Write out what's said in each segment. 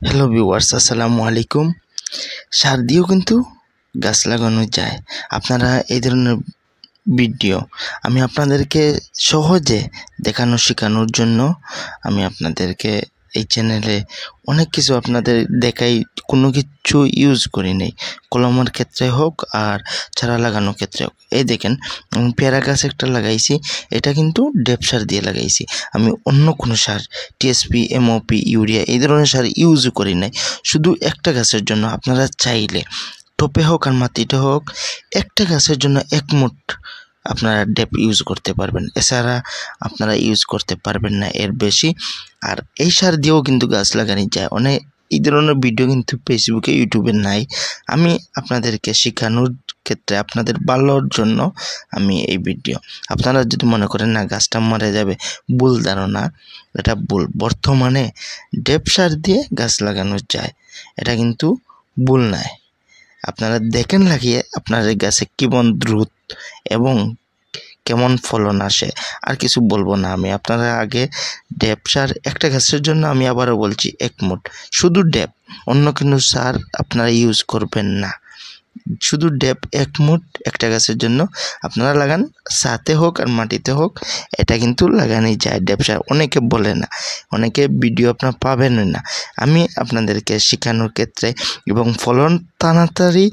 Hello viewers, আসসালামু আলাইকুম। সার দিয়েও কিন্তু গাছ লাগানো যায়। আপনারা এই ধরনের ভিডিও আমি আপনাদেরকে সহজে দেখানো শেখানোর জন্য আমি আপনাদেরকে এই চ্যানেলে অনেক কিছু আপনাদের দেখাই, কোনো কিছু ইউজ করি নেই, কলমের ক্ষেত্রে হোক আর চারা লাগানোর ক্ষেত্রে হোক। এই দেখেন, আমি পেয়ারা গাছ একটা লাগাইছি, এটা কিন্তু ডেপ সার দিয়ে লাগাইছি। আমি অন্য কোনো সার টিএসপি, এমওপি, ইউরিয়া এই ধরনের সার ইউজ করি নাই, শুধু একটা গাছের জন্য। আপনারা চাইলে টপে হোক আর মাটিতে হোক একটা গাছের জন্য এক মুঠ আপনারা ডেপ ইউজ করতে পারবেন, এছাড়া আপনারা ইউজ করতে পারবেন না এর বেশি। আর এই সার দিয়েও কিন্তু গাছ লাগানো যায়। অনেক এই ধরনের ভিডিও কিন্তু ফেসবুকে, ইউটিউবে নাই। আমি আপনাদেরকে শেখানোর ক্ষেত্রে, আপনাদের ভালোর জন্য আমি এই ভিডিও। আপনারা যদি মনে করেন না গাছটা মরে যাবে, ভুল ধারণা, এটা ভুল। বর্তমানে ডেপ সার দিয়ে গাছ লাগানো যায়, এটা কিন্তু ভুল নয়। আপনারা দেখেন লাগিয়ে আপনার গাছে কেমন দ্রুত এবং কেমন ফলন আসে। আর কিছু বলবো না আমি। আপনারা আগে ডেপ সার একটা গাছের জন্য, আমি আবারও বলছি, এক মুঠ শুধু ডেপ, অন্য কোনো সার আপনারা ইউজ করবেন না। শুধু ডেপ এক মুঠ একটা গাছের জন্য আপনারা লাগান, ছাদে হোক আর মাটিতে হোক, এটা কিন্তু লাগানোই যায় ডেপ সার। অনেকে বলে না, অনেকে ভিডিও আপনারা পাবেন না। আমি আপনাদেরকে শেখানোর ক্ষেত্রে এবং ফলন তাড়াতাড়ি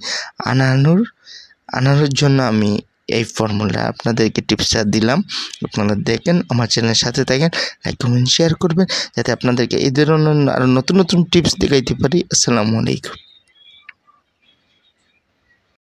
আনানোর জন্য আমি এই ফর্মুলা আপনাদেরকে টিপসটা দিলাম। আপনারা দেখেন, আমার চ্যানেলের সাথে থাকেন, লাইক কমেন্ট শেয়ার করবেন, যাতে আপনাদেরকে এই ধরনের আরও নতুন নতুন টিপস দেখাইতে পারি। আসসালামু আলাইকুম।